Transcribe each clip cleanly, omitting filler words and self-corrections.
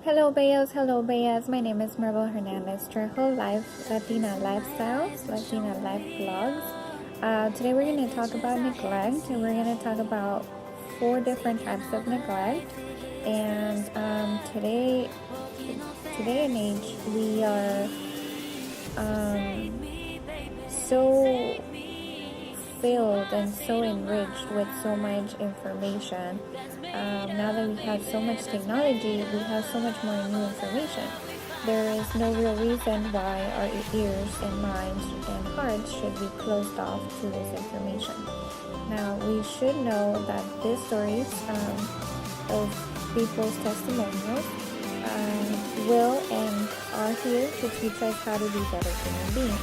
Hello Bayas. My name is Marvel Hernandez, Trejo Life Latina Lifestyles, Latina Life Vlogs. Today we're going to talk about neglect, and we're going to talk about 4 different types of neglect. And today and age, we are so filled and so enriched with so much information. Now that we have so much technology, we have so much more new information. There is no real reason why our ears and minds and hearts should be closed off to this information. Now, we should know that these stories of people's testimonials will and are here to teach us how to be better human beings.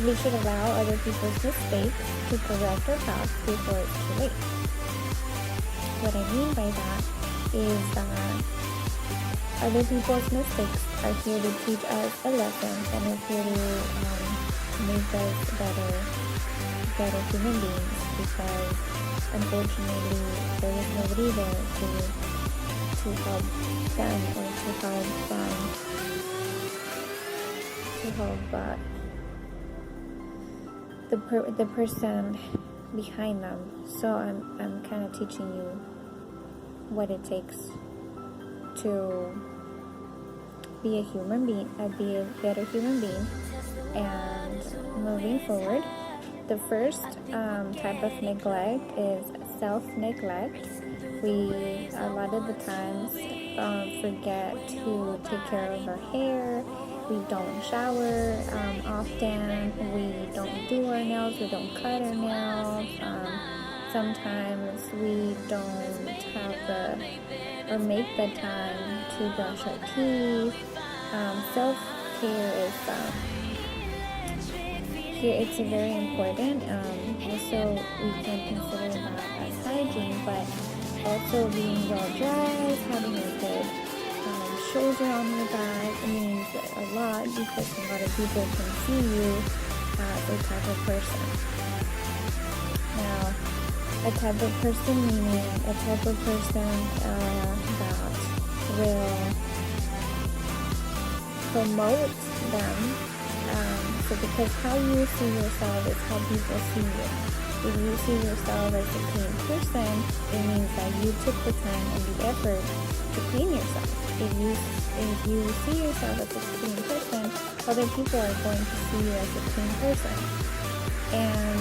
We should allow other people's mistakes to correct our path before it's too late. What I mean by that is that other people's mistakes are here to teach us a lesson and are here to make us better human beings, because unfortunately there is nobody there to help them or to help the person behind them. So I'm kind of teaching you what it takes to be a human being, be a better human being. And moving forward, the first type of neglect is self-neglect. We a lot of the times forget to take care of our hair. We don't shower often. We don't do our nails. We don't cut our nails. Sometimes we don't have or make the time to brush our teeth. Self-care is here. It's very important. Also, we can consider that as hygiene, but also being well dressed, having a good shoulder on your back means a lot, because a lot of people can see you as a type of person. Now, a type of person meaning a type of person that will promote them. So because how you see yourself is how people see you. If you see yourself as a clean person, it means that you took the time and the effort to clean yourself. If you see yourself as a clean person, other people are going to see you as a clean person. And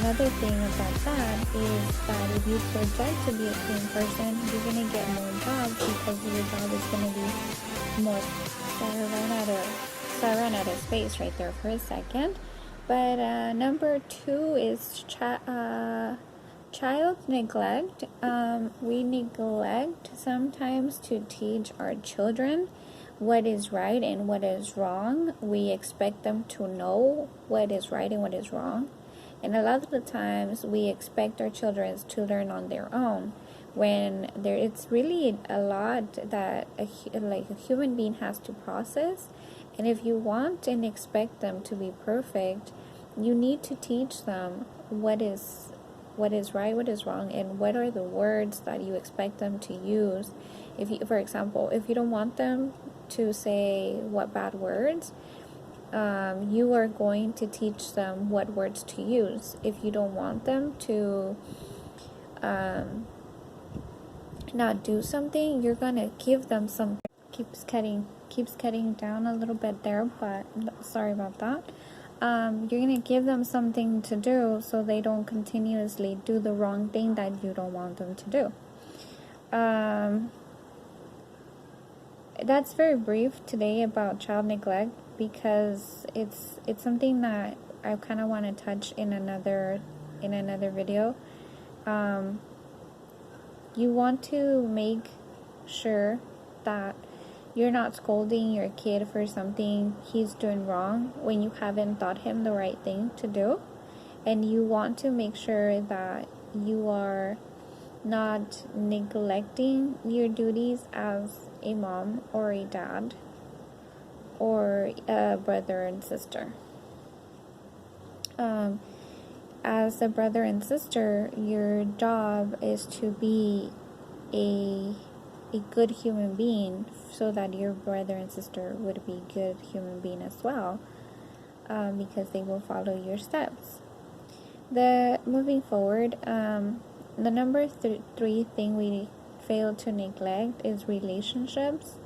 another thing about that is that if you project to be a clean person, you're going to get more jobs, because your job is going to be more. So I ran out of space right there for a second. But number 2 is child neglect. We neglect sometimes to teach our children what is right and what is wrong. We expect them to know what is right and what is wrong. And a lot of the times we expect our children to learn on their own, when it's really a lot that a human being has to process. And if you want and expect them to be perfect, you need to teach them what is right, what is wrong, and what are the words that you expect them to use. For example, if you don't want them to say what bad words, you are going to teach them what words to use. If you don't want them to not do something, you're gonna give them something. Keeps cutting down a little bit there, but sorry about that. You're gonna give them something to do so they don't continuously do the wrong thing that you don't want them to do. That's very brief today about child neglect, because it's something that I kind of want to touch in another video. You want to make sure that you're not scolding your kid for something he's doing wrong when you haven't taught him the right thing to do. And you want to make sure that you are not neglecting your duties as a mom or a dad or a brother and sister. As a brother and sister, your job is to be a a good human being, so that your brother and sister would be good human being as well, because they will follow your steps. Moving forward, the number 3 thing we fail to neglect is relationships.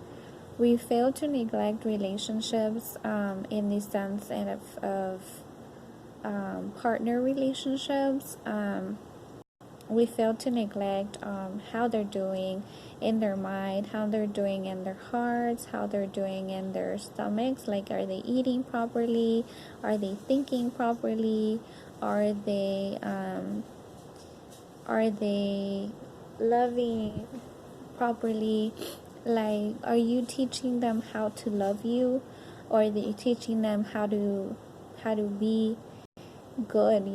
We fail to neglect relationships in the sense of partner relationships. We fail to neglect how they're doing in their mind, how they're doing in their hearts, how they're doing in their stomachs. Like, are they eating properly? Are they thinking properly? Are they loving properly? Like, are you teaching them how to love you, or are you teaching them how to be good,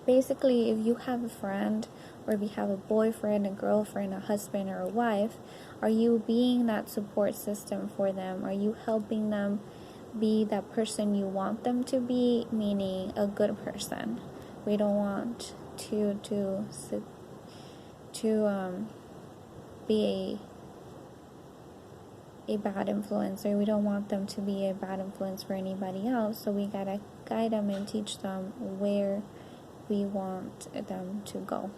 basically, if you have a friend, or if you have a boyfriend, a girlfriend, a husband, or a wife, are you being that support system for them? Are you helping them be that person you want them to be, meaning a good person? We don't want to be a bad influencer. We don't want them to be a bad influence for anybody else, so we gotta guide them and teach them where we want them to go.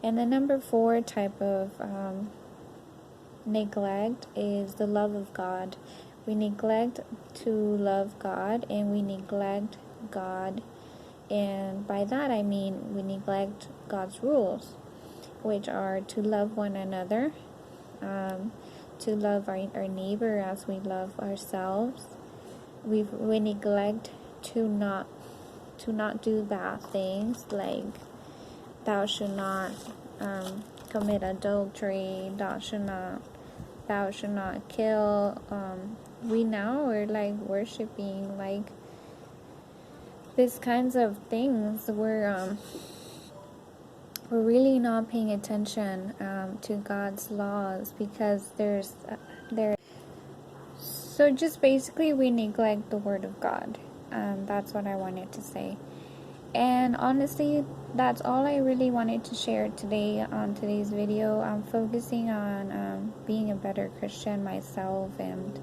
And the number 4 type of neglect is the love of God. We neglect to love God, and we neglect God, and by that I mean we neglect God's rules, which are to love one another, to love our neighbor as we love ourselves. We neglect to not do bad things, like thou should not commit adultery, thou should not kill. We now are like worshiping like these kinds of things. We're really not paying attention to God's laws, because so just basically we neglect the Word of God. That's what I wanted to say. And honestly, that's all I really wanted to share today on today's video. I'm focusing on being a better Christian myself, and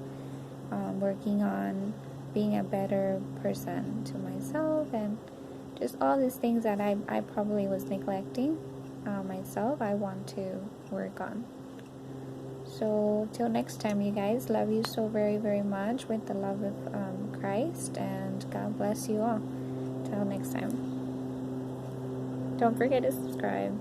working on being a better person to myself, and just all these things that I probably was neglecting myself, I want to work on. So till next time, you guys, love you so very, very much with the love of Christ, and God bless you all. Till next time. Don't forget to subscribe.